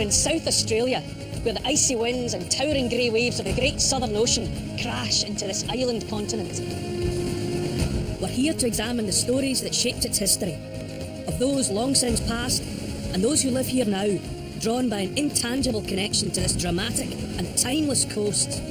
in South Australia, where the icy winds and towering grey waves of the Great Southern Ocean crash into this island continent. We're here to examine the stories that shaped its history, of those long since past and those who live here now, drawn by an intangible connection to this dramatic and timeless coast.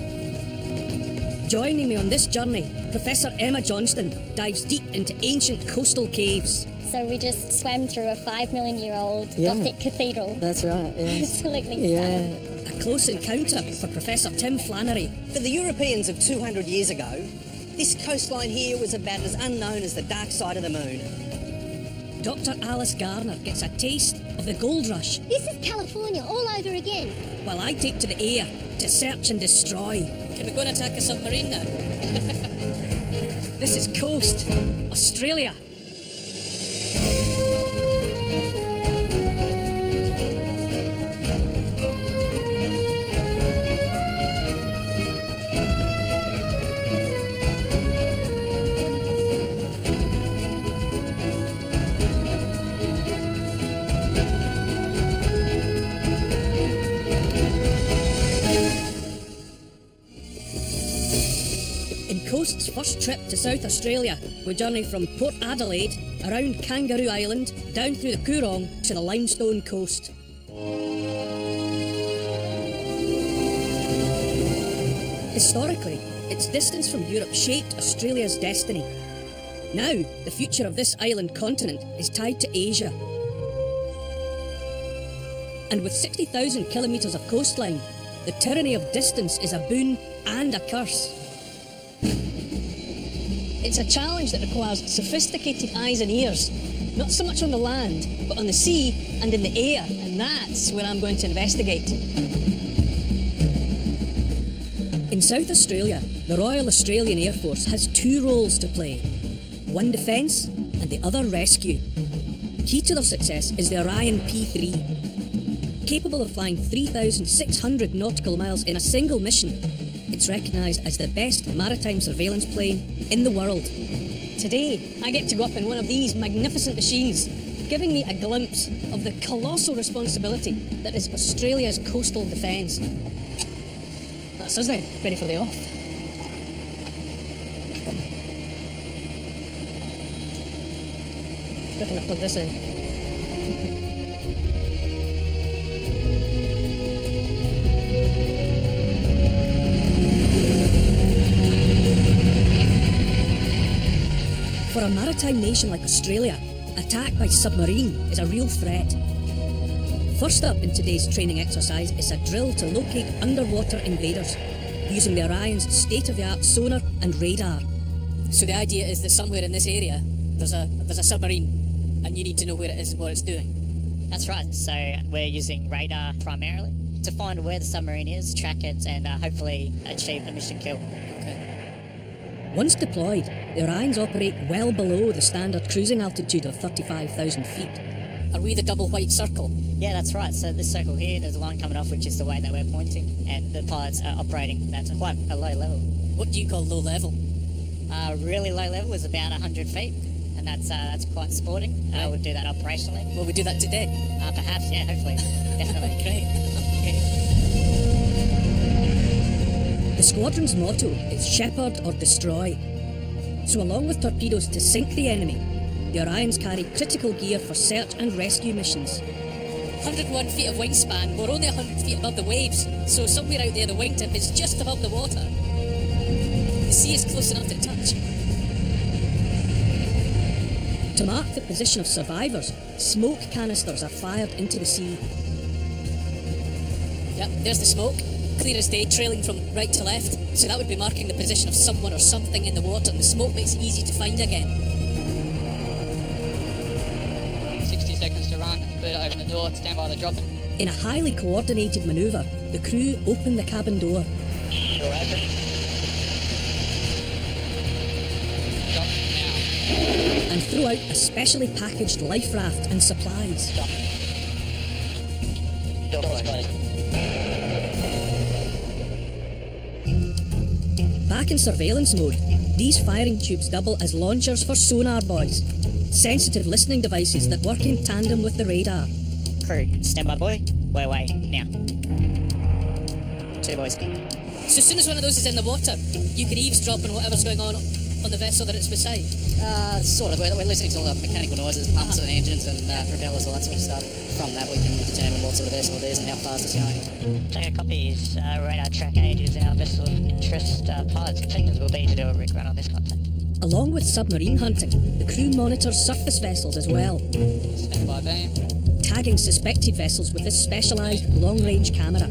Joining me on this journey, Professor Emma Johnston dives deep into ancient coastal caves. So we just swam through a 5 million year old Gothic cathedral. That's right, yes. Absolutely stunning. A close encounter for Professor Tim Flannery. For the Europeans of 200 years ago, this coastline here was about as unknown as the dark side of the moon. Dr. Alice Garner gets a taste of the gold rush. This is California all over again. While I take to the air to search and destroy. Can we go and attack a submarine now? This is Coast, Australia. Coast's first trip to South Australia, we journey from Port Adelaide, around Kangaroo Island, down through the Coorong to the Limestone Coast. Historically, its distance from Europe shaped Australia's destiny. Now, the future of this island continent is tied to Asia. And with 60,000 kilometres of coastline, the tyranny of distance is a boon and a curse. It's a challenge that requires sophisticated eyes and ears, not so much on the land, but on the sea and in the air, and that's where I'm going to investigate. In South Australia, the Royal Australian Air Force has two roles to play, one defence and the other rescue. Key to their success is the Orion P3. Capable of flying 3,600 nautical miles in a single mission, it's recognised as the best maritime surveillance plane in the world. Today, I get to go up in one of these magnificent machines, giving me a glimpse of the colossal responsibility that is Australia's coastal defence. That's us then, ready for the off. Where can I plug this in? For a maritime nation like Australia, attack by submarine is a real threat. First up in today's training exercise is a drill to locate underwater invaders, using the Orion's state-of-the-art sonar and radar. So the idea is that somewhere in this area, there's a submarine, and you need to know where it is and what it's doing. That's right, so we're using radar primarily to find where the submarine is, track it, and hopefully achieve a mission kill. Once deployed, the Orions operate well below the standard cruising altitude of 35,000 feet. Are we the double white circle? Yeah, that's right. So this circle here, there's a line coming off, which is the way that we're pointing, and the pilots are operating at quite a low level. What do you call low level? Really low level is about 100 feet, and that's quite sporting. Right. We'll do that operationally. Will we do that today? Perhaps, yeah, hopefully. Definitely. Great. The squadron's motto is shepherd or destroy. So along with torpedoes to sink the enemy, the Orions carry critical gear for search and rescue missions. 101 feet of wingspan, we're only 100 feet above the waves, so somewhere out there the wingtip is just above the water. The sea is close enough to touch. To mark the position of survivors, smoke canisters are fired into the sea. Yep, there's the smoke. Clear as day, trailing from right to left. So that would be marking the position of someone or something in the water, and the smoke makes it easy to find again. 60 seconds to run, bird open the door, stand by the drop. In a highly coordinated manoeuvre, the crew open the cabin door. Door open. Drop now. And throw out a specially packaged life raft and supplies. Stop. Door's closed. Back in surveillance mode, these firing tubes double as launchers for sonar buoys, sensitive listening devices that work in tandem with the radar. Crew, stand by buoy. away now. Two boys. So as soon as one of those is in the water, you can eavesdrop on whatever's going on the vessel that it's beside. Sort of. We're listening to all the mechanical noises, pumps and engines and propellers, all that sort of stuff. From that, we can determine what sort of vessel it is and how fast it's going. Take a copy is radar track ages our vessel of interest. Pilots' intentions will be to do a rig run on this contact. Along with submarine hunting, the crew monitors surface vessels as well, Standby beam. tagging suspected vessels with this specialised long-range camera.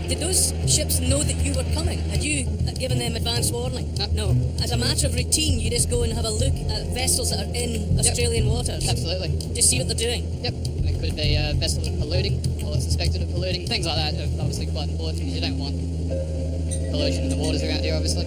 Did those ships know that you were coming? Had you given them advance warning? No. As a matter of routine, you just go and have a look at vessels that are in Australian waters? Absolutely. Just see what they're doing? Yep. It could be a vessel polluting or suspected of polluting. Things like that are obviously quite important because you don't want pollution in the waters around here, obviously.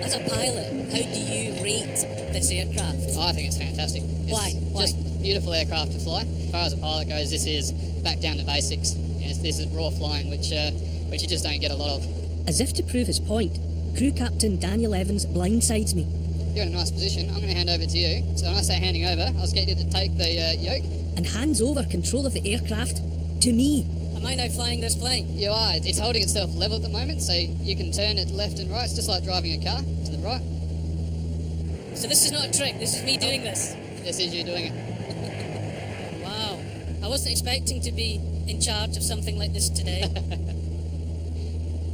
As a pilot, how do you rate this aircraft? I think it's fantastic. It's Why? just beautiful aircraft to fly. As far as a pilot goes, this is back down to basics. This is raw flying, which you just don't get a lot of. As if to prove his point, crew captain Daniel Evans blindsides me You're in a nice position. I'm going to hand over to you. So when I say handing over, I was getting you to take the yoke. and hands over control of the aircraft to me. Am I now flying this plane? You are. It's holding itself level at the moment, so you can turn it left and right. It's just like driving a car to the right. So this is not a trick, this is me doing this. This is you doing it. Wow. I wasn't expecting to be in charge of something like this today.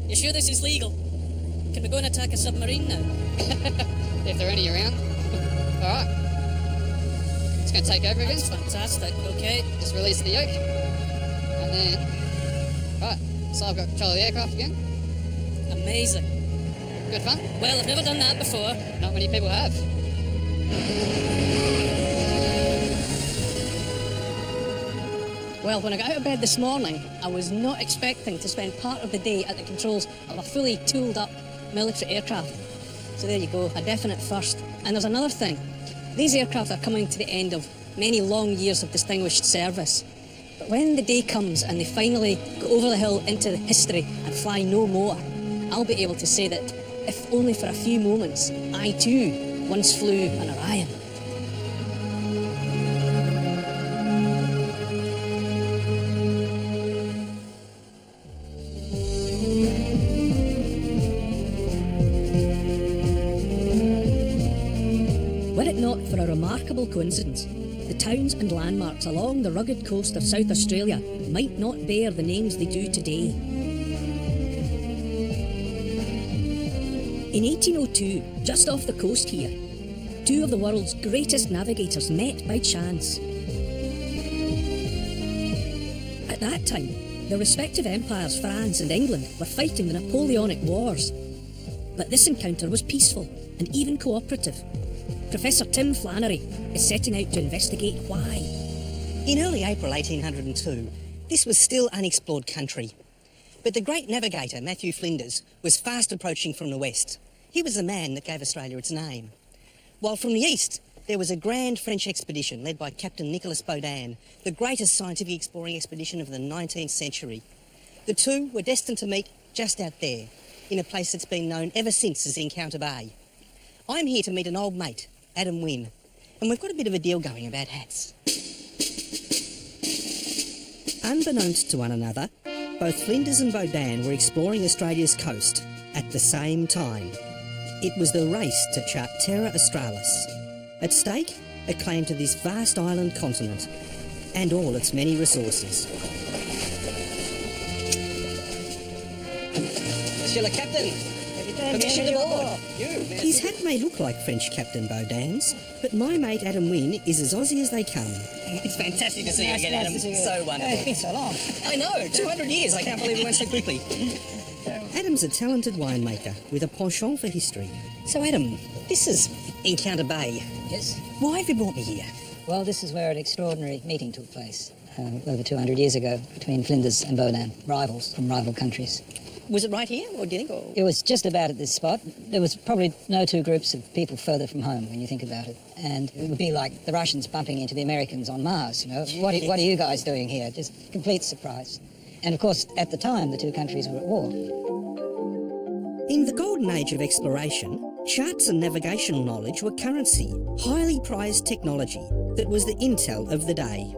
You sure this is legal? Can we go and attack a submarine now? If there are any around. All right. It's going to take over again. That's fantastic, okay. Just release the yoke. And then... Right. So I've got control of the aircraft again. Amazing. Good fun. Well, I've never done that before. Not many people have. Well, when I got out of bed this morning, I was not expecting to spend part of the day at the controls of a fully tooled up military aircraft. So there you go, a definite first. And there's another thing. These aircraft are coming to the end of many long years of distinguished service. But when the day comes and they finally go over the hill into history and fly no more, I'll be able to say that, if only for a few moments, I too once flew an Orion. Were it not for a remarkable coincidence, the towns and landmarks along the rugged coast of South Australia might not bear the names they do today. In 1802, just off the coast here, two of the world's greatest navigators met by chance. At that time, their respective empires, France and England, were fighting the Napoleonic Wars. But this encounter was peaceful and even cooperative. Professor Tim Flannery is setting out to investigate why. In early April 1802, this was still unexplored country. But the great navigator, Matthew Flinders, was fast approaching from the west. He was the man that gave Australia its name. While from the east, there was a grand French expedition led by Captain Nicolas Baudin, the greatest scientific exploring expedition of the 19th century. The two were destined to meet just out there, in a place that's been known ever since as Encounter Bay. I'm here to meet an old mate, Adam Wynne, and we've got a bit of a deal going about hats. Unbeknownst to one another, both Flinders and Baudin were exploring Australia's coast at the same time. It was the race to chart Terra Australis. At stake, a claim to this vast island continent and all its many resources. Monsieur le Captain, permission to board. His hat may look like French Captain Baudin's, but my mate Adam Wynne is as Aussie as they come. It's fantastic to see you again, Adam. So wonderful. It's been so long. I know, 200 years. I can't believe it went so quickly. Adam's a talented winemaker with a penchant for history. So, Adam, this is Encounter Bay. Yes. Why have you brought me here? Well, this is where an extraordinary meeting took place over 200 years ago between Flinders and Baudin, rivals from rival countries. Was it right here, or do you think? Or... It was just about at this spot. There was probably no two groups of people further from home when you think about it. And it would be like the Russians bumping into the Americans on Mars, you know. What are you guys doing here? Just complete surprise. And of course, at the time, the two countries were at war. In the golden age of exploration, charts and navigational knowledge were currency, highly prized technology that was the intel of the day.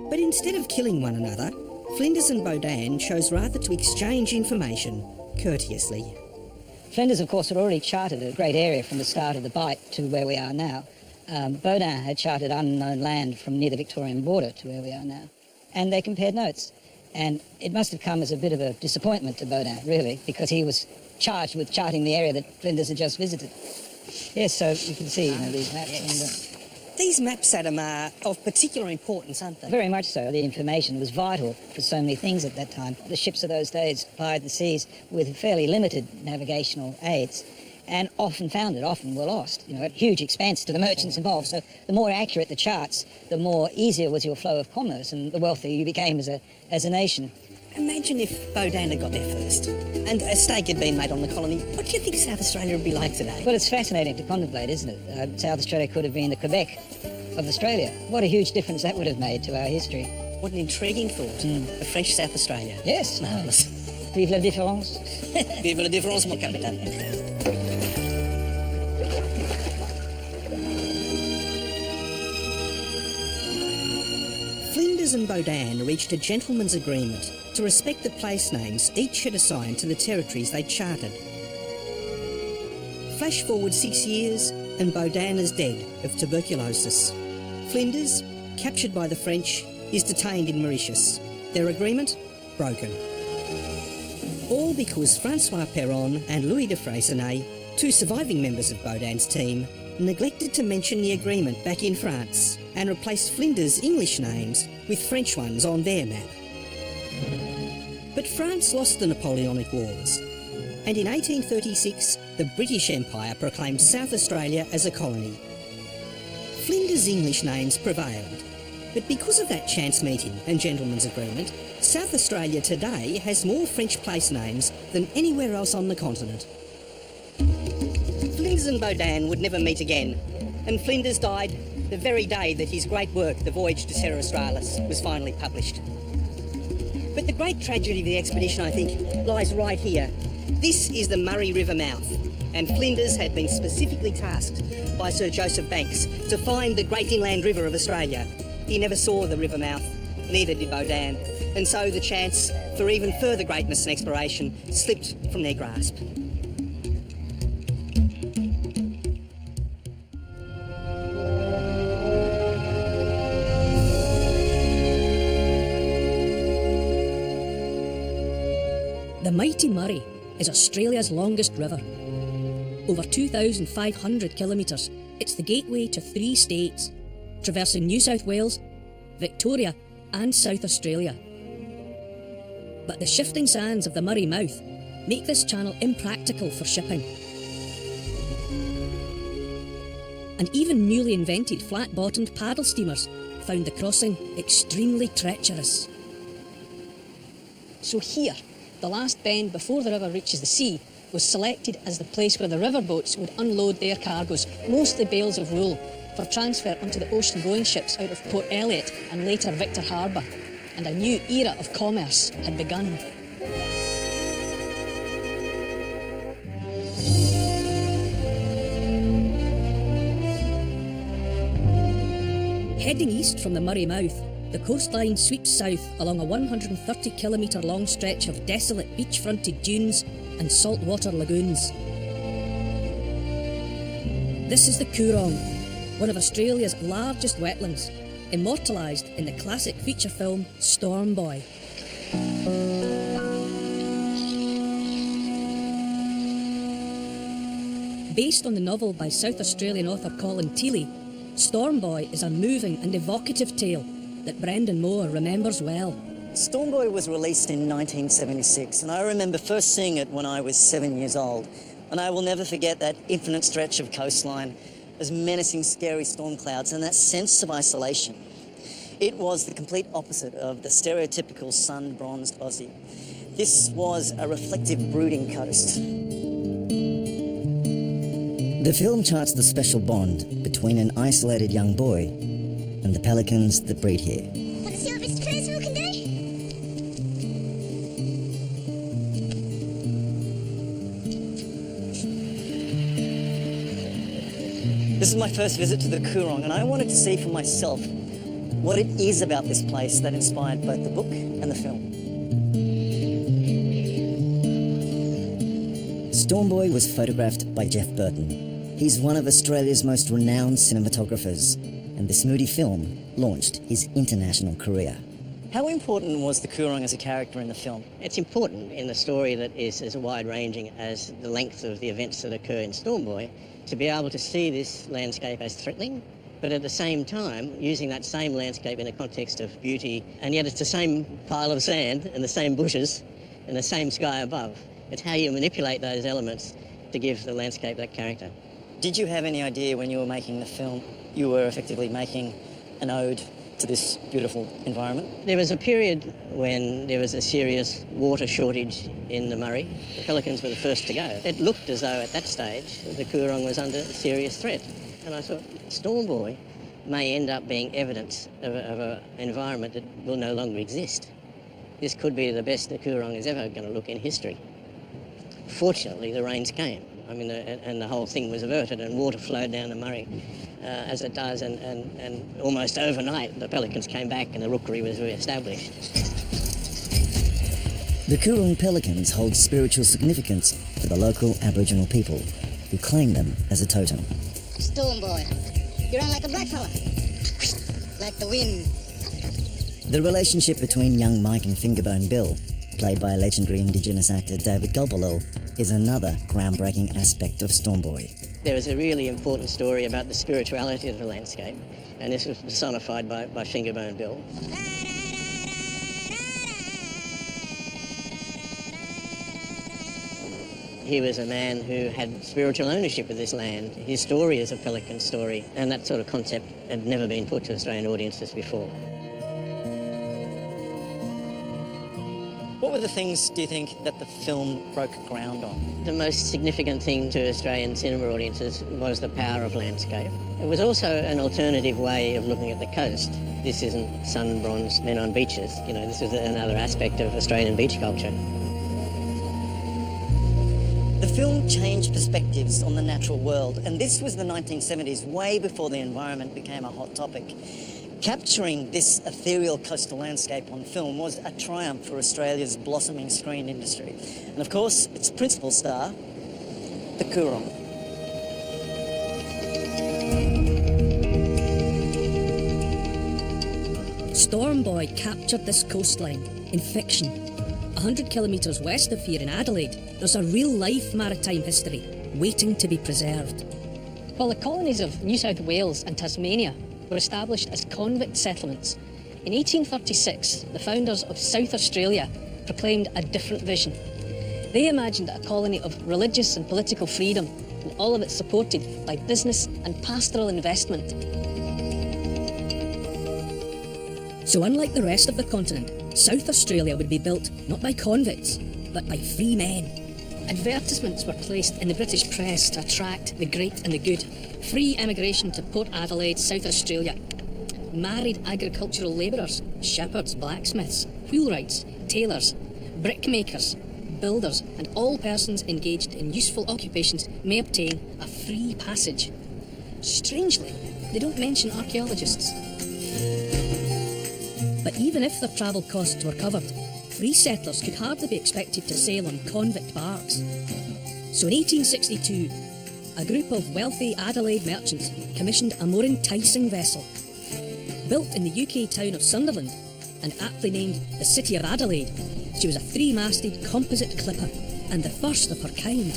But instead of killing one another, Flinders and Baudin chose rather to exchange information courteously. Flinders, of course, had already charted a great area from the start of the Bight to where we are now. Baudin had charted unknown land from near the Victorian border to where we are now. And they compared notes. And it must have come as a bit of a disappointment to Baudin, really, because he was charged with charting the area that Flinders had just visited. Yes, so you can see these maps. Yes. These maps, Adam, are of particular importance, aren't they? Very much so. The information was vital for so many things at that time. The ships of those days plied the seas with fairly limited navigational aids and often were lost, at huge expense to the merchants involved. So the more accurate the charts, the more easier was your flow of commerce and the wealthier you became as a nation. Imagine if Baudin had got there first and a stake had been made on the colony. What do you think South Australia would be like today? Well, it's fascinating to contemplate, isn't it? South Australia could have been the Quebec of Australia. What a huge difference that would have made to our history. What an intriguing thought. A French South Australia. Yes. Marvellous. Vive la différence. Vive la différence, mon capitaine. Flinders and Baudin reached a gentleman's agreement to respect the place names each had assigned to the territories they'd charted. Flash forward 6 years and Baudin is dead of tuberculosis. Flinders, captured by the French, is detained in Mauritius. Their agreement broken. All because Francois Perron and Louis de Freycinet, two surviving members of Baudin's team, neglected to mention the agreement back in France and replaced Flinders' English names with French ones on their map. But France lost the Napoleonic Wars, and in 1836 the British Empire proclaimed South Australia as a colony. Flinders' English names prevailed, but because of that chance meeting and gentleman's agreement, South Australia today has more French place names than anywhere else on the continent. Flinders and Baudin would never meet again, and Flinders died the very day that his great work, The Voyage to Terra Australis, was finally published. But the great tragedy of the expedition, I think, lies right here. This is the Murray River mouth, and Flinders had been specifically tasked by Sir Joseph Banks to find the great inland river of Australia. He never saw the river mouth, neither did Baudin, and so the chance for even further greatness and exploration slipped from their grasp. The mighty Murray is Australia's longest river. Over 2,500 kilometres, it's the gateway to 3 states, traversing New South Wales, Victoria and South Australia. But the shifting sands of the Murray mouth make this channel impractical for shipping. And even newly invented flat-bottomed paddle steamers found the crossing extremely treacherous. So here, the last bend before the river reaches the sea, was selected as the place where the riverboats would unload their cargoes, mostly bales of wool, for transfer onto the ocean-going ships out of Port Elliot and later Victor Harbour, and a new era of commerce had begun. Heading east from the Murray mouth, the coastline sweeps south along a 130-kilometre long stretch of desolate beach-fronted dunes and saltwater lagoons. This is the Coorong, one of Australia's largest wetlands, immortalised in the classic feature film Storm Boy. Based on the novel by South Australian author Colin Teeley, Storm Boy is a moving and evocative tale that Brendan Moore remembers well. Storm Boy was released in 1976, and I remember first seeing it when I was 7 years old. And I will never forget that infinite stretch of coastline, those menacing, scary storm clouds, and that sense of isolation. It was the complete opposite of the stereotypical sun-bronzed Aussie. This was a reflective, brooding coast. The film charts the special bond between an isolated young boy and the pelicans that breed here. Want to see what Mr. Percival can do? This is my first visit to the Coorong, and I wanted to see for myself what it is about this place that inspired both the book and the film. Storm Boy was photographed by Jeff Burton. He's one of Australia's most renowned cinematographers, and this moody film launched his international career. How important was the Coorong as a character in the film? It's important in a story that is as wide-ranging as the length of the events that occur in Storm Boy, to be able to see this landscape as threatening, but at the same time using that same landscape in a context of beauty, and yet it's the same pile of sand and the same bushes and the same sky above. It's how you manipulate those elements to give the landscape that character. Did you have any idea when you were making the film you were effectively making an ode to this beautiful environment? There was a period when there was a serious water shortage in the Murray. The pelicans were the first to go. It looked as though at that stage the Coorong was under serious threat. And I thought, Storm Boy may end up being evidence of an environment that will no longer exist. This could be the best the Coorong is ever going to look in history. Fortunately, the rains came. I mean, and the whole thing was averted, and water flowed down the Murray as it does, and almost overnight the pelicans came back and the rookery was re-established. The Coorong pelicans hold spiritual significance for the local Aboriginal people, who claim them as a totem. Storm Boy, you run like a blackfella, like the wind. The relationship between young Mike and Fingerbone Bill, played by legendary Indigenous actor David Gulpilil, is another groundbreaking aspect of Storm Boy. There was a really important story about the spirituality of the landscape, and this was personified by Fingerbone Bill. He was a man who had spiritual ownership of this land. His story is a pelican story, and that sort of concept had never been put to Australian audiences before. What were the things, do you think, that the film broke ground on? The most significant thing to Australian cinema audiences was the power of landscape. It was also an alternative way of looking at the coast. This isn't sun-bronzed men on beaches. You know, this is another aspect of Australian beach culture. The film changed perspectives on the natural world, and this was the 1970s, way before the environment became a hot topic. Capturing this ethereal coastal landscape on film was a triumph for Australia's blossoming screen industry. And of course, its principal star, the Coorong. Storm Boy captured this coastline in fiction. 100 kilometres west of here in Adelaide, there's a real-life maritime history waiting to be preserved. While the colonies of New South Wales and Tasmania were established as convict settlements, in 1836, the founders of South Australia proclaimed a different vision. They imagined a colony of religious and political freedom, and all of it supported by business and pastoral investment. So unlike the rest of the continent, South Australia would be built not by convicts, but by free men. Advertisements were placed in the British press to attract the great and the good. Free emigration to Port Adelaide, South Australia. Married agricultural labourers, shepherds, blacksmiths, wheelwrights, tailors, brickmakers, builders, and all persons engaged in useful occupations may obtain a free passage. Strangely, they don't mention archaeologists. But even if their travel costs were covered, free settlers could hardly be expected to sail on convict barks. So in 1862, a group of wealthy Adelaide merchants commissioned a more enticing vessel. Built in the UK town of Sunderland and aptly named the City of Adelaide, she was a three-masted composite clipper and the first of her kind.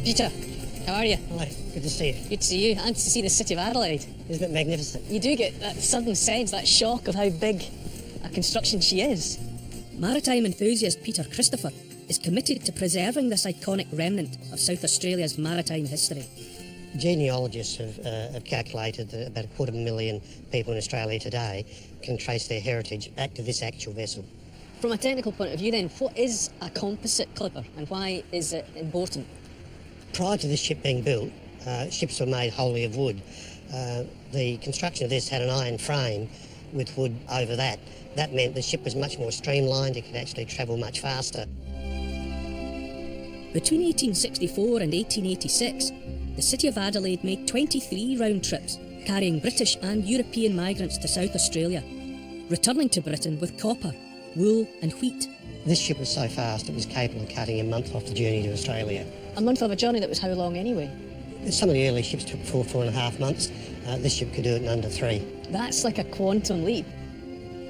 Peter, how are you? Hello, good to see you. Good to see you, and to see the City of Adelaide. Isn't it magnificent? You do get that sudden sense, that shock of how big a construction she is. Maritime enthusiast Peter Christopher is committed to preserving this iconic remnant of South Australia's maritime history. Genealogists have calculated that about 250,000 people in Australia today can trace their heritage back to this actual vessel. From a technical point of view then, what is a composite clipper and why is it important? Prior to this ship being built, ships were made wholly of wood. The construction of this had an iron frame with wood over that. That meant the ship was much more streamlined, it could actually travel much faster. Between 1864 and 1886, the City of Adelaide made 23 round trips carrying British and European migrants to South Australia, returning to Britain with copper, wool and wheat. This ship was so fast it was capable of cutting a month off the journey to Australia. A month of a journey that was how long anyway? Some of the early ships took 4.5 months. This ship could do it in under 3. That's like a quantum leap.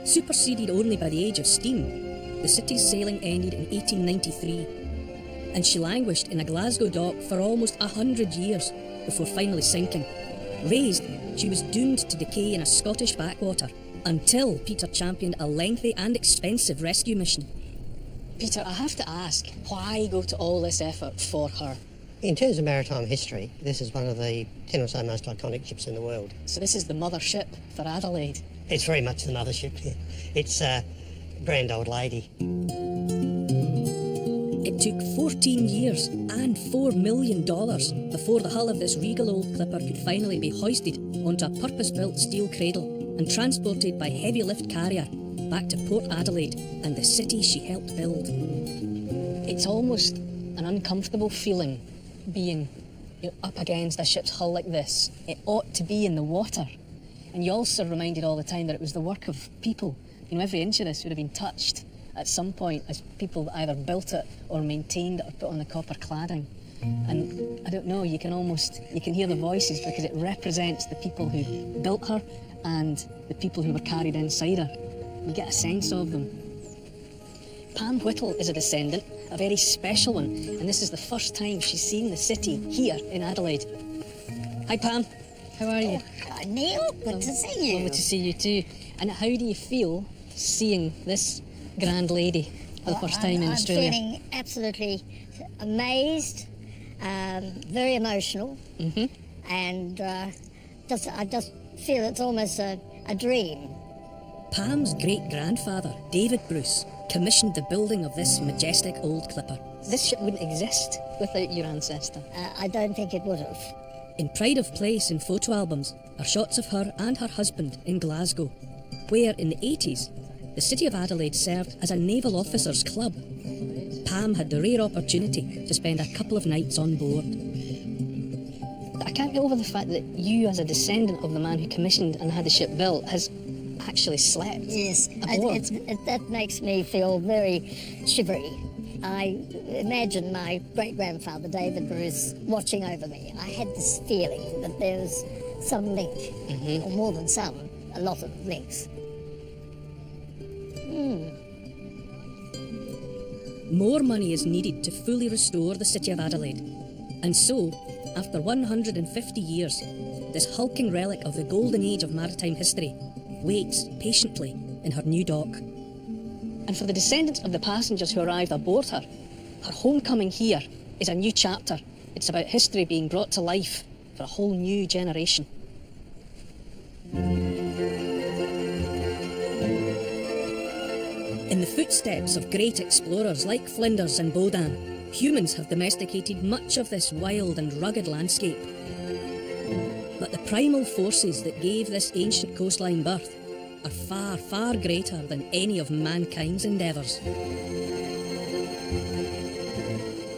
Superseded only by the age of steam, the city's sailing ended in 1893, and she languished in a Glasgow dock for almost 100 years before finally sinking. Raised, she was doomed to decay in a Scottish backwater until Peter championed a lengthy and expensive rescue mission. Peter, I have to ask, why go to all this effort for her? In terms of maritime history, this is one of the 10 or so most iconic ships in the world. So this is the mothership for Adelaide? It's very much the mothership. Yeah. It's a grand old lady. It took 14 years and $4 million before the hull of this regal old clipper could finally be hoisted onto a purpose-built steel cradle and transported by heavy lift carrier back to Port Adelaide and the city she helped build. It's almost an uncomfortable feeling being up against a ship's hull like this. It ought to be in the water. And you're also reminded all the time that it was the work of people. You know, every inch of this would have been touched at some point as people either built it or maintained it or put on the copper cladding. And I don't know, you can hear the voices because it represents the people who built her and the people who were carried inside her. You get a sense of them. Pam Whittle is a descendant, a very special one, and this is the first time she's seen the city here in Adelaide. Hi Pam, how are you? Neil, good to see you. Lovely to see you too. And how do you feel seeing this grand lady for the first time in Australia? I'm feeling absolutely amazed, very emotional, and I just feel it's almost a dream. Pam's great-grandfather, David Bruce, commissioned the building of this majestic old clipper. This ship wouldn't exist without your ancestor. I don't think it would have. In pride of place in photo albums are shots of her and her husband in Glasgow, where in the 80s, the city of Adelaide served as a naval officers' club. Pam had the rare opportunity to spend a couple of nights on board. I can't get over the fact that you, as a descendant of the man who commissioned and had the ship built, has actually slept aboard. That makes me feel very shivery. I imagine my great-grandfather, David Bruce, watching over me. I had this feeling that there was some link, or more than some, a lot of links. More money is needed to fully restore the city of Adelaide. And so, after 150 years, this hulking relic of the golden age of maritime history waits patiently in her new dock. And for the descendants of the passengers who arrived aboard her, her homecoming here is a new chapter. It's about history being brought to life for a whole new generation. In the footsteps of great explorers like Flinders and Baudin, humans have domesticated much of this wild and rugged landscape. But the primal forces that gave this ancient coastline birth are far, far greater than any of mankind's endeavours.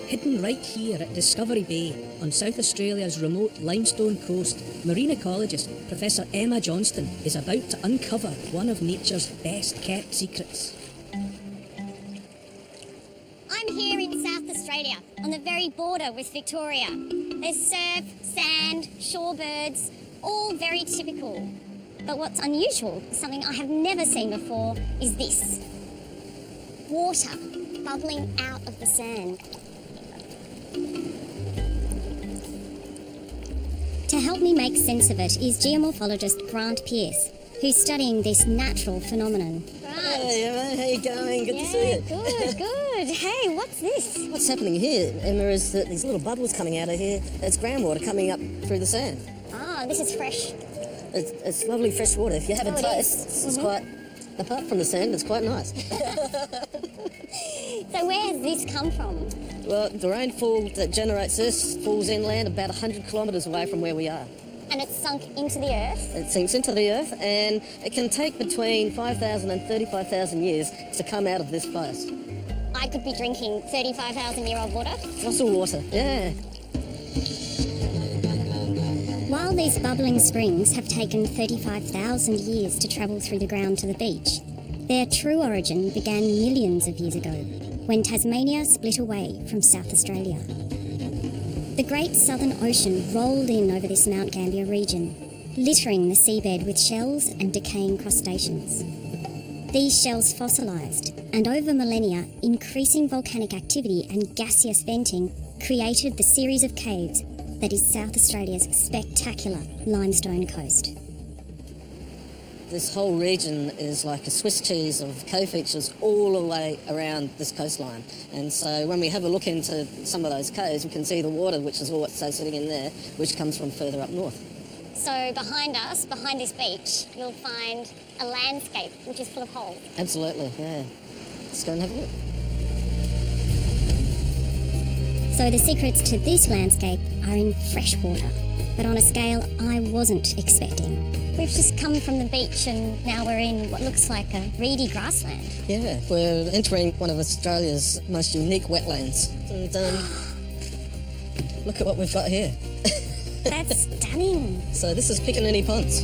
Hidden right here at Discovery Bay on South Australia's remote limestone coast, marine ecologist Professor Emma Johnston is about to uncover one of nature's best kept secrets. I'm here in South Australia, on the very border with Victoria. There's surf, sand, shorebirds, all very typical. But what's unusual, something I have never seen before, is this. Water bubbling out of the sand. To help me make sense of it is geomorphologist Grant Pearce, who's studying this natural phenomenon. Hey Emma, how you going? Good to see you. Good. Hey, what's this? What's happening here, Emma, is that these little bubbles coming out of here, it's groundwater coming up through the sand. Ah, this is fresh. It's lovely fresh water. If you have a taste, it's quite, apart from the sand, it's quite nice. So where has this come from? Well, the rainfall that generates this falls inland about 100 kilometres away from where we are. And it's sunk into the earth? It sinks into the earth, and it can take between 5,000 and 35,000 years to come out of this place. I could be drinking 35,000-year-old water? Fossil water, yeah. While these bubbling springs have taken 35,000 years to travel through the ground to the beach, their true origin began millions of years ago, when Tasmania split away from South Australia. The Great Southern Ocean rolled in over this Mount Gambier region, littering the seabed with shells and decaying crustaceans. These shells fossilised, and over millennia, increasing volcanic activity and gaseous venting created the series of caves that is South Australia's spectacular limestone coast. This whole region is like a Swiss cheese of cove features all the way around this coastline. And so when we have a look into some of those caves, we can see the water, which is also sitting in there, which comes from further up north. So behind us, behind this beach, you'll find a landscape which is full of holes. Absolutely, yeah. Let's go and have a look. So the secrets to this landscape are in fresh water, but on a scale I wasn't expecting. We've just come from the beach and now we're in what looks like a reedy grassland. Yeah, we're entering one of Australia's most unique wetlands. And look at what we've got here. That's stunning. So this is Piccaninny Ponds.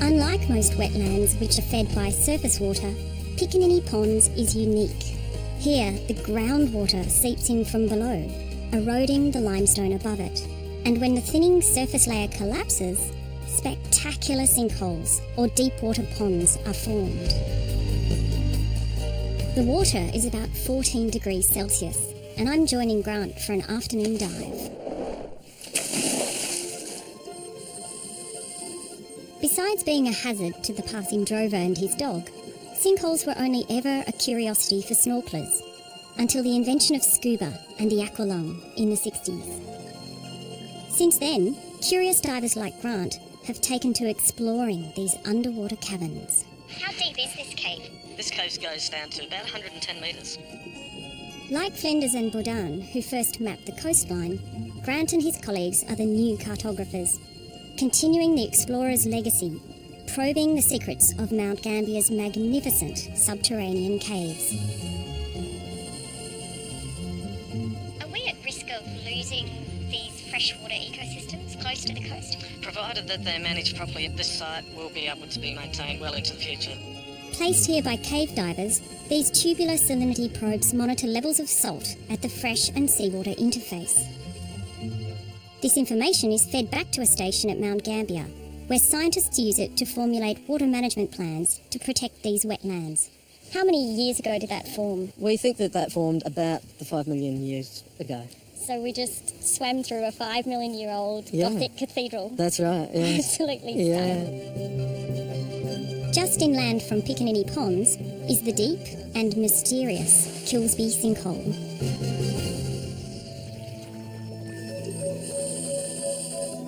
Unlike most wetlands which are fed by surface water, Piccaninny Ponds is unique. Here, the groundwater seeps in from below, eroding the limestone above it. And when the thinning surface layer collapses, spectacular sinkholes or deep water ponds are formed. The water is about 14 degrees Celsius, and I'm joining Grant for an afternoon dive. Besides being a hazard to the passing drover and his dog, sinkholes were only ever a curiosity for snorkelers, until the invention of scuba and the aqualung in the 60s. Since then, curious divers like Grant have taken to exploring these underwater caverns. How deep is this cave? This cave goes down to about 110 metres. Like Flinders and Boudin, who first mapped the coastline, Grant and his colleagues are the new cartographers, continuing the explorers' legacy, probing the secrets of Mount Gambier's magnificent subterranean caves. Are we at risk of losing these freshwater ecosystems close to the coast? Provided that they're managed properly, this site will be able to be maintained well into the future. Placed here by cave divers, these tubular salinity probes monitor levels of salt at the fresh and seawater interface. This information is fed back to a station at Mount Gambier, where scientists use it to formulate water management plans to protect these wetlands. How many years ago did that form? We think that formed about 5 million years ago. So we just swam through a 5 million year old Yeah. Gothic cathedral. That's right, yeah. Absolutely Yeah. stunning. Just inland from Piccaninny Ponds is the deep and mysterious Kilsby sinkhole.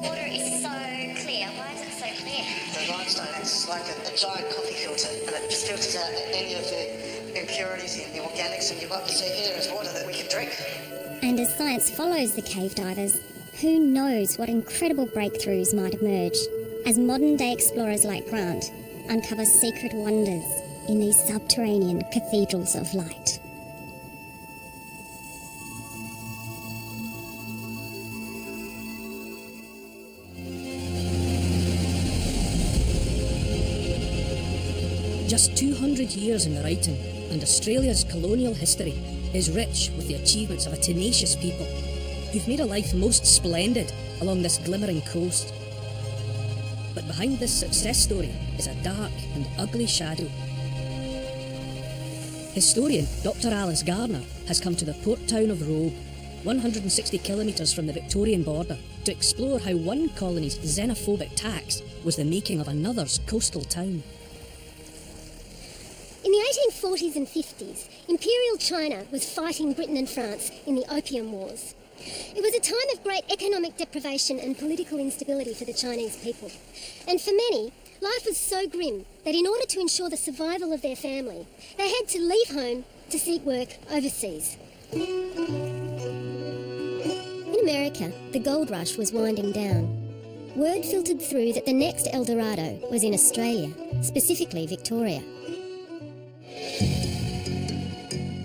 Water is so clear. Why is it so clear? The limestone acts like a giant coffee filter, and it just filters out any of the impurities in the organics, and what you see here is water that we can drink. And as science follows the cave divers, who knows what incredible breakthroughs might emerge as modern-day explorers like Grant uncover secret wonders in these subterranean cathedrals of light. Just 200 years in the writing, and Australia's colonial history is rich with the achievements of a tenacious people who've made a life most splendid along this glimmering coast. But behind this success story is a dark and ugly shadow. Historian Dr. Alice Garner has come to the port town of Robe, 160 kilometres from the Victorian border, to explore how one colony's xenophobic tax was the making of another's coastal town. In the 1840s and 50s, Imperial China was fighting Britain and France in the Opium Wars. It was a time of great economic deprivation and political instability for the Chinese people. And for many, life was so grim that in order to ensure the survival of their family, they had to leave home to seek work overseas. In America, the gold rush was winding down. Word filtered through that the next El Dorado was in Australia, specifically Victoria.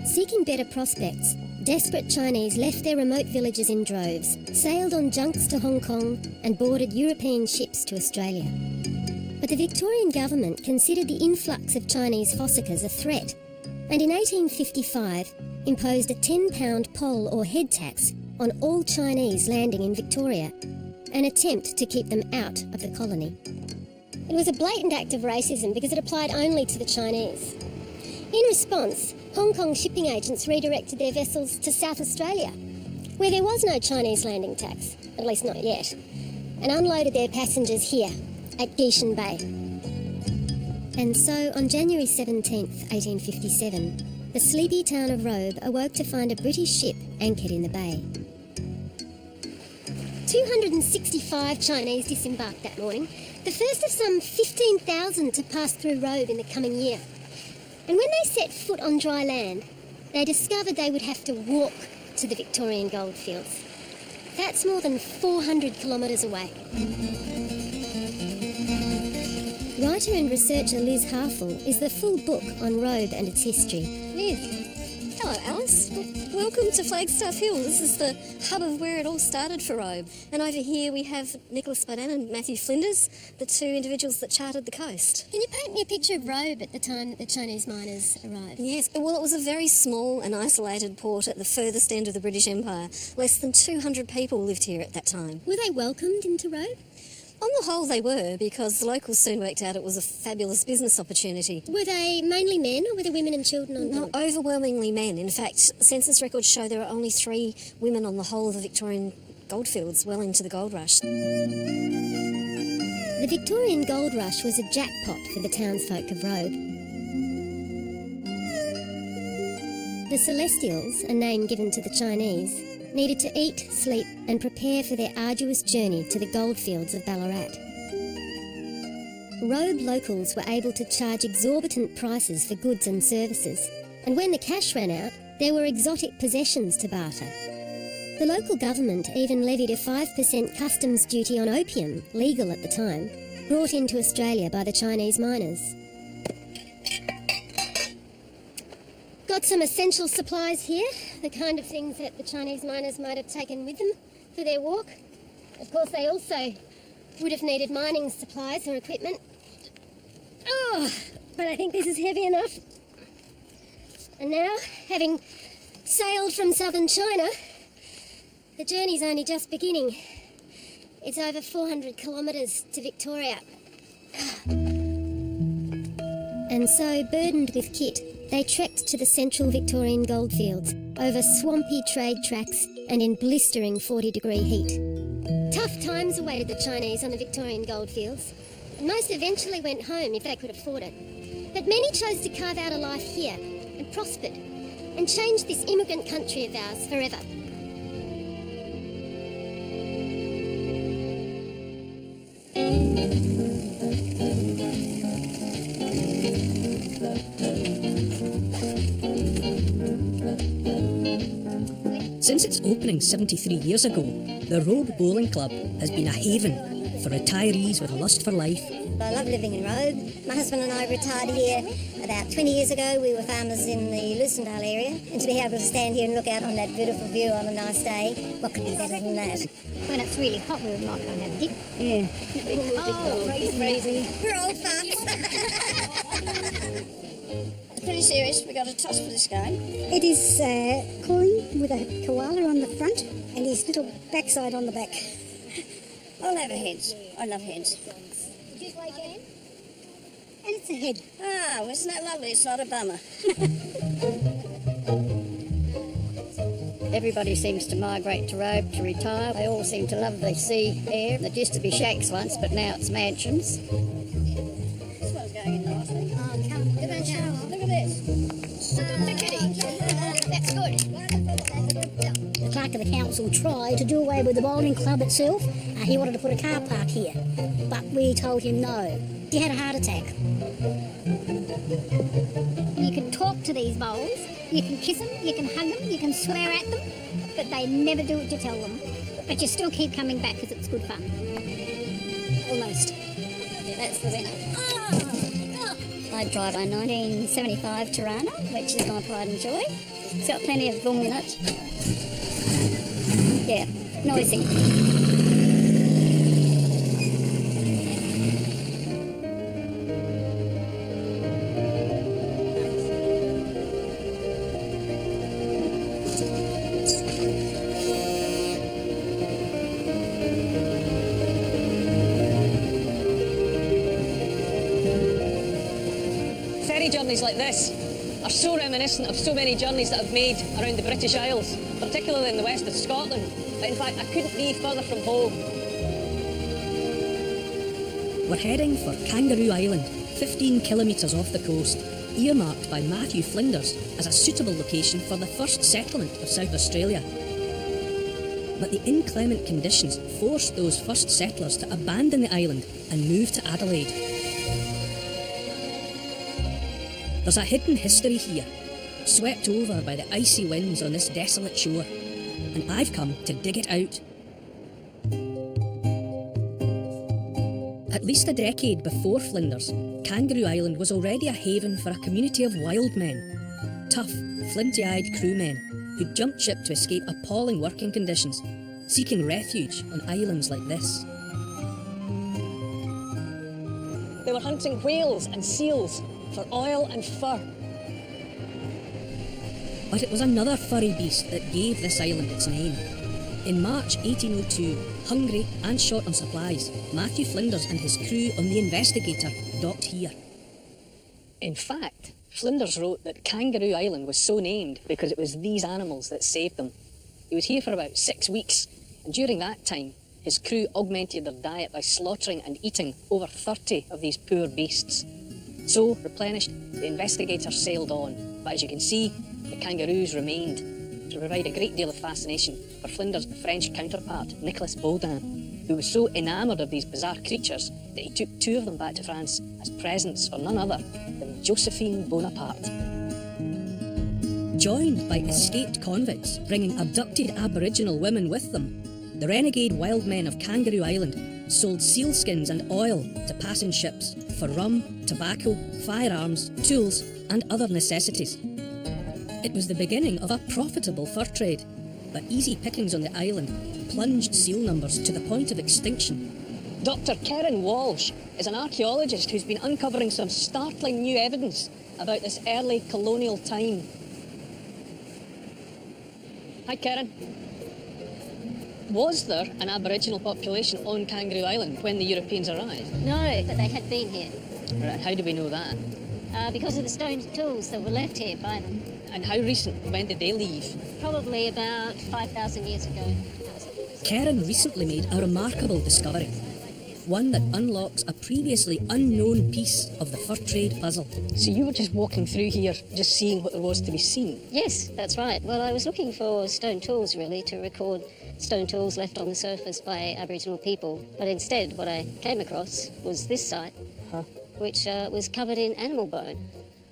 Seeking better prospects, desperate Chinese left their remote villages in droves, sailed on junks to Hong Kong and boarded European ships to Australia. But the Victorian government considered the influx of Chinese fossickers a threat, and in 1855 imposed a £10 poll or head tax on all Chinese landing in Victoria, an attempt to keep them out of the colony. It was a blatant act of racism because it applied only to the Chinese. In response, Hong Kong shipping agents redirected their vessels to South Australia, where there was no Chinese landing tax, at least not yet, and unloaded their passengers here at Gishan Bay. And so, on January 17th, 1857, the sleepy town of Robe awoke to find a British ship anchored in the bay. 265 Chinese disembarked that morning, the first of some 15,000 to pass through Robe in the coming year. And when they set foot on dry land, they discovered they would have to walk to the Victorian goldfields. That's more than 400 kilometres away. Writer and researcher Liz Harfel is the full book on Robe and its history. Liz. Hello, Alice. Welcome to Flagstaff Hill. This is the hub of where it all started for Robe. And over here we have Nicholas Bodan and Matthew Flinders, the two individuals that charted the coast. Can you paint me a picture of Robe at the time that the Chinese miners arrived? Yes, well, it was a very small and isolated port at the furthest end of the British Empire. Less than 200 people lived here at that time. Were they welcomed into Robe? On the whole, they were, because the locals soon worked out it was a fabulous business opportunity. Were they mainly men, or were there women and children on board? No, overwhelmingly men. In fact, census records show there are only 3 women on the whole of the Victorian goldfields well into the gold rush. The Victorian gold rush was a jackpot for the townsfolk of Robe. The Celestials, a name given to the Chinese, needed to eat, sleep and prepare for their arduous journey to the goldfields of Ballarat. Robe locals were able to charge exorbitant prices for goods and services, and when the cash ran out, there were exotic possessions to barter. The local government even levied a 5% customs duty on opium, legal at the time, brought into Australia by the Chinese miners. Got some essential supplies here, the kind of things that the Chinese miners might have taken with them for their walk. Of course, they also would have needed mining supplies or equipment. Oh, but I think this is heavy enough. And now, having sailed from southern China, the journey's only just beginning. It's over 400 kilometres to Victoria. And so, burdened with kit, they trekked to the central Victorian goldfields, over swampy trade tracks and in blistering 40-degree heat. Tough times awaited the Chinese on the Victorian goldfields, and most eventually went home if they could afford it. But many chose to carve out a life here, and prospered, and changed this immigrant country of ours forever. Since its opening 73 years ago, the Robe Bowling Club has been a haven for retirees with a lust for life. I love living in Robe. My husband and I retired here about 20 years ago. We were farmers in the Lucendale area, and to be able to stand here and look out on that beautiful view on a nice day, what could be better than that? When it's really hot, we might go and have a dip. Yeah. Oh, crazy. We're old farts. Pretty serious. We got a toss for this game. It is coin with a koala on the front and his little backside on the back. I'll have a heads. I love heads. Did you play game? And it's a head. Ah, well, isn't that lovely? It's not a bummer. Everybody seems to migrate to Robe to retire. They all seem to love the sea air. There used to be shacks once, but now it's mansions. This one's going in nicely. Oh, come on, give it a shower. Look at this. Look at the kitty. That's good. The clerk of the council tried to do away with the bowling club itself. He wanted to put a car park here, but we told him no. He had a heart attack. You can talk to these bowls, you can kiss them, you can hug them, you can swear at them, but they never do what you tell them. But you still keep coming back because it's good fun. Almost. That's the winner. I drive a 1975 Tirana, which is my pride and joy. It's got plenty of boom in it. Yeah, noisy. Ferry journeys like this are so reminiscent of so many journeys that I've made around the British Isles, particularly in the west of Scotland, that in fact I couldn't be further from home. We're heading for Kangaroo Island, 15 kilometres off the coast, earmarked by Matthew Flinders as a suitable location for the first settlement of South Australia. But the inclement conditions forced those first settlers to abandon the island and move to Adelaide. There's a hidden history here, swept over by the icy winds on this desolate shore, and I've come to dig it out. At least a decade before Flinders, Kangaroo Island was already a haven for a community of wild men, tough, flinty-eyed crewmen who jumped ship to escape appalling working conditions, seeking refuge on islands like this. They were hunting whales and seals for oil and fur. But it was another furry beast that gave this island its name. In March 1802, hungry and short on supplies, Matthew Flinders and his crew on the Investigator docked here. In fact, Flinders wrote that Kangaroo Island was so named because it was these animals that saved them. He was here for about 6 weeks, and during that time, his crew augmented their diet by slaughtering and eating over 30 of these poor beasts. So, replenished, the Investigator sailed on, but as you can see, the kangaroos remained, to provide a great deal of fascination for Flinders' French counterpart, Nicolas Baudin, who was so enamoured of these bizarre creatures that he took 2 of them back to France as presents for none other than Josephine Bonaparte. Joined by escaped convicts bringing abducted Aboriginal women with them, the renegade wild men of Kangaroo Island sold sealskins and oil to passing ships for rum, tobacco, firearms, tools and other necessities. It was the beginning of a profitable fur trade, but easy pickings on the island plunged seal numbers to the point of extinction. Dr. Karen Walsh is an archaeologist who's been uncovering some startling new evidence about this early colonial time. Hi, Karen. Was there an Aboriginal population on Kangaroo Island when the Europeans arrived? No, but they had been here. Right, how do we know that? Because of the stone tools that were left here by them. And how recent? When did they leave? Probably about 5,000 years ago. Karen recently made a remarkable discovery, one that unlocks a previously unknown piece of the fur trade puzzle. So you were just walking through here, just seeing what there was to be seen? Yes, that's right. Well, I was looking for stone tools, really, to record stone tools left on the surface by Aboriginal people. But instead, what I came across was this site, which was covered in animal bone.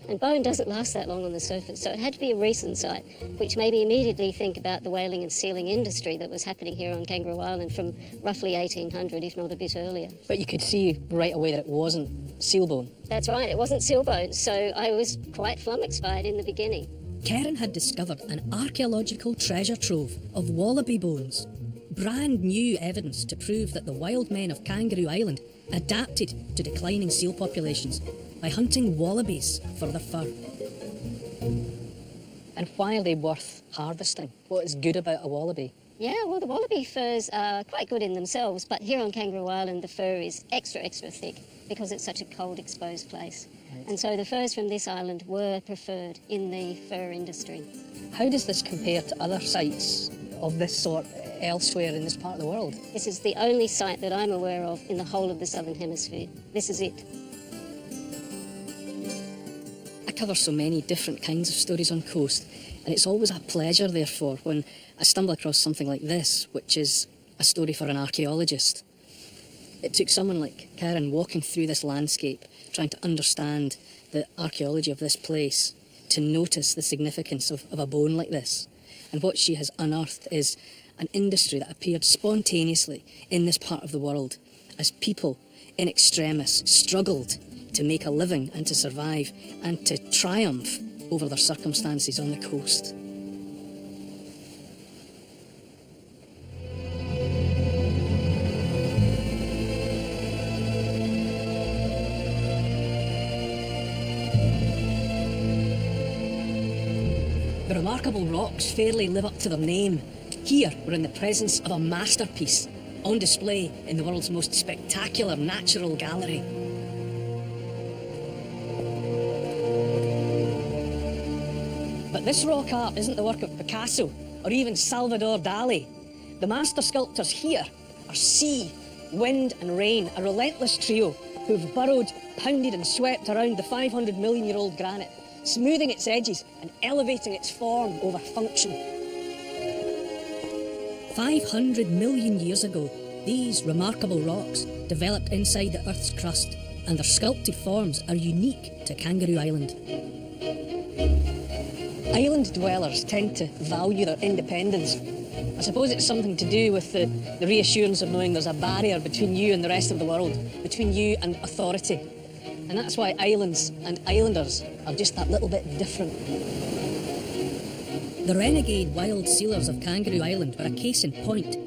And bone doesn't last that long on the surface, so it had to be a recent site, which made me immediately think about the whaling and sealing industry that was happening here on Kangaroo Island from roughly 1800, if not a bit earlier. But you could see right away that it wasn't seal bone. That's right, it wasn't seal bone, so I was quite flummoxed by it in the beginning. Karen had discovered an archaeological treasure trove of wallaby bones. Brand new evidence to prove that the wild men of Kangaroo Island adapted to declining seal populations by hunting wallabies for their fur. And why are they worth harvesting? What is good about a wallaby? Yeah, well, the wallaby furs are quite good in themselves, but here on Kangaroo Island, the fur is extra thick because it's such a cold, exposed place. Right. And so the furs from this island were preferred in the fur industry. How does this compare to other sites of this sort elsewhere in this part of the world? This is the only site that I'm aware of in the whole of the Southern Hemisphere. This is it. I cover so many different kinds of stories on coast, and it's always a pleasure, therefore, when I stumble across something like this, which is a story for an archaeologist. It took someone like Karen walking through this landscape, trying to understand the archaeology of this place, to notice the significance of a bone like this. And what she has unearthed is an industry that appeared spontaneously in this part of the world as people in extremis struggled to make a living and to survive and to triumph over their circumstances on the coast. The remarkable rocks fairly live up to their name. Here we're in the presence of a masterpiece on display in the world's most spectacular natural gallery. But this rock art isn't the work of Picasso or even Salvador Dali. The master sculptors here are sea, wind and rain, a relentless trio who've burrowed, pounded and swept around the 500 million-year-old granite, smoothing its edges and elevating its form over function. 500 million years ago, these remarkable rocks developed inside the Earth's crust, and their sculpted forms are unique to Kangaroo Island. Island dwellers tend to value their independence. I suppose it's something to do with the reassurance of knowing there's a barrier between you and the rest of the world, between you and authority. And that's why islands and islanders are just that little bit different. The renegade wild sealers of Kangaroo Island were a case in point.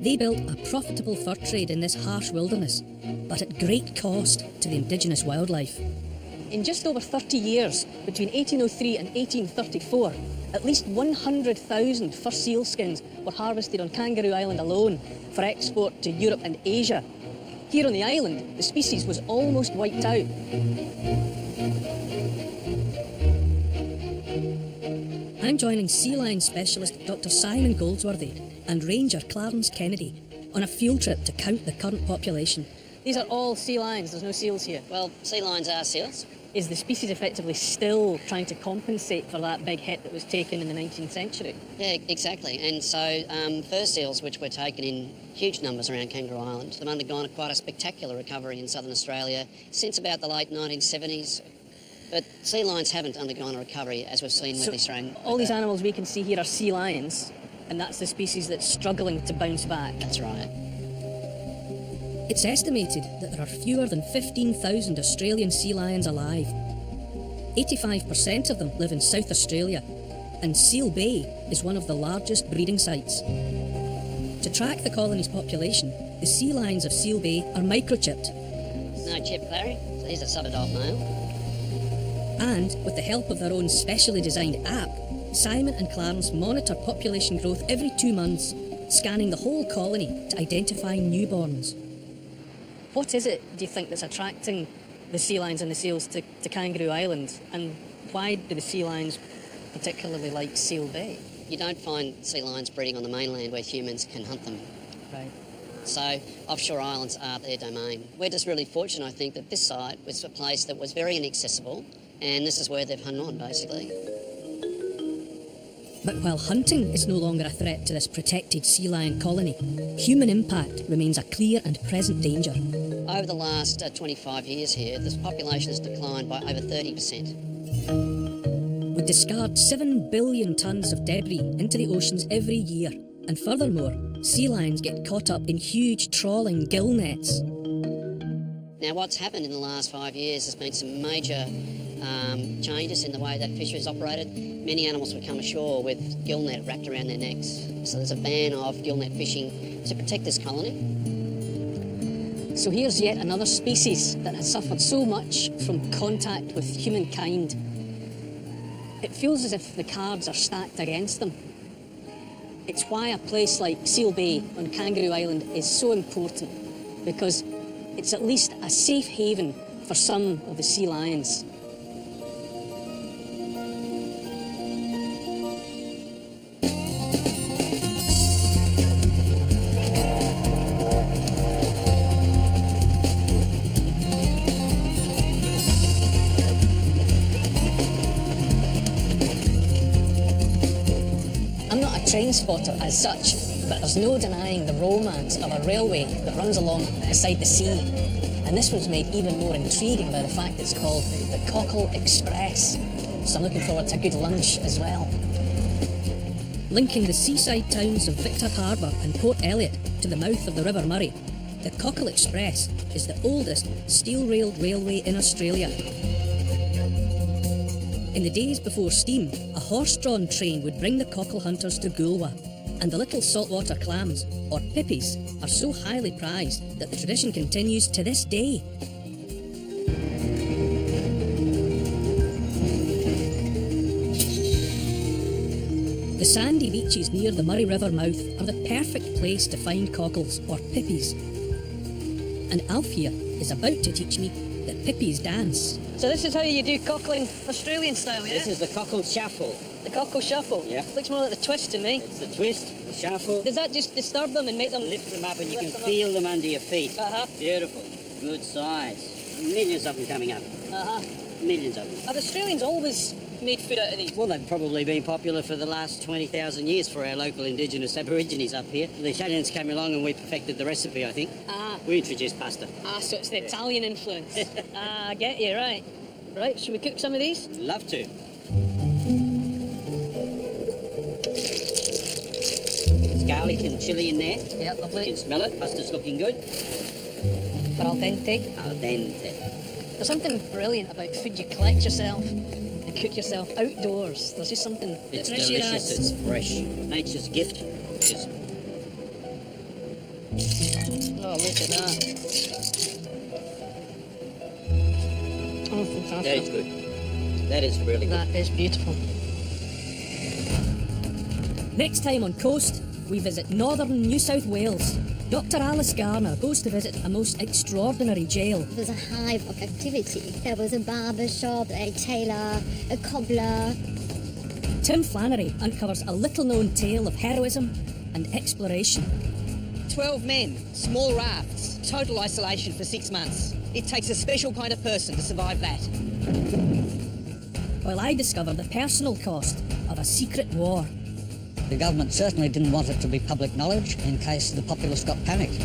They built a profitable fur trade in this harsh wilderness, but at great cost to the indigenous wildlife. In just over 30 years, between 1803 and 1834, at least 100,000 fur seal skins were harvested on Kangaroo Island alone for export to Europe and Asia. Here on the island, the species was almost wiped out. I'm joining sea lion specialist Dr. Simon Goldsworthy and Ranger Clarence Kennedy on a field trip to count the current population. These are all sea lions, there's no seals here. Well, sea lions are seals. Is the species effectively still trying to compensate for that big hit that was taken in the 19th century? Yeah, exactly. And so fur seals, which were taken in huge numbers around Kangaroo Island, have undergone quite a spectacular recovery in southern Australia since about the late 1970s. But sea lions haven't undergone a recovery, as we've seen with the Australian... All these animals we can see here are sea lions, and that's the species that's struggling to bounce back. That's right. It's estimated that there are fewer than 15,000 Australian sea lions alive. 85% of them live in South Australia, and Seal Bay is one of the largest breeding sites. To track the colony's population, the sea lions of Seal Bay are microchipped. No chip, Larry. So he's a sub-adult male. And with the help of their own specially designed app, Simon and Clarence monitor population growth every 2 months, scanning the whole colony to identify newborns. What is it, do you think, that's attracting the sea lions and the seals to Kangaroo Island? And why do the sea lions particularly like Seal Bay? You don't find sea lions breeding on the mainland where humans can hunt them. Right. So offshore islands are their domain. We're just really fortunate, I think, that this site was a place that was very inaccessible, and this is where they've hung on, basically. But while hunting is no longer a threat to this protected sea lion colony, human impact remains a clear and present danger. Over the last 25 years here, this population has declined by over 30%. We discard 7 billion tonnes of debris into the oceans every year, and furthermore, sea lions get caught up in huge trawling gill nets. Now, what's happened in the last 5 years has been some major changes in the way that fisheries operated. Many animals would come ashore with gill net wrapped around their necks. So there's a ban of gill net fishing to protect this colony. So here's yet another species that has suffered so much from contact with humankind. It feels as if the cards are stacked against them. It's why a place like Seal Bay on Kangaroo Island is so important, because it's at least a safe haven for some of the sea lions. Train spotter as such, but there's no denying the romance of a railway that runs along beside the sea. And this was made even more intriguing by the fact it's called the Cockle Express. So I'm looking forward to a good lunch as well. Linking the seaside towns of Victor Harbour and Port Elliot to the mouth of the River Murray, The Cockle Express is the oldest steel-railed railway in Australia. In the days before steam, a horse-drawn train would bring the cockle hunters to Goolwa, and the little saltwater clams, or pippies, are so highly prized that the tradition continues to this day. The sandy beaches near the Murray River mouth are the perfect place to find cockles, or pippies. And Alf here is about to teach me that pippies dance. So this is how you do cockling Australian style, yeah? This is the cockle shuffle. The cockle shuffle? Yeah. Looks more like the twist to me. It's the twist, the shuffle. Does that just disturb them and make them... Lift them up and you can feel them under your feet. Beautiful. Good size. Millions of them coming up. Millions of them. Have Australians always made food out of these? Well, they've probably been popular for the last 20,000 years for our local indigenous aborigines up here. The Italians came along and we perfected the recipe, I think. We introduced pasta. So it's the Italian influence. I get you, right. Right, should we cook some of these? Love to. There's garlic and chilli in there. Yeah, lovely. You can smell it. Pasta's looking good. Al dente. Al dente. There's something brilliant about food you collect yourself and cook yourself outdoors. There's just something... It's delicious, it's fresh. Nature's gift. Oh, look at that. Oh, fantastic. That is good. That is really good. That is beautiful. Next time on Coast, we visit northern New South Wales. Dr. Alice Garner goes to visit a most extraordinary jail. It was a hive of activity. There was a barber shop, a tailor, a cobbler. Tim Flannery uncovers a little-known tale of heroism and exploration. 12 men, small rafts, total isolation for 6 months. It takes a special kind of person to survive that. While I discover the personal cost of a secret war. The government certainly didn't want it to be public knowledge in case the populace got panicked.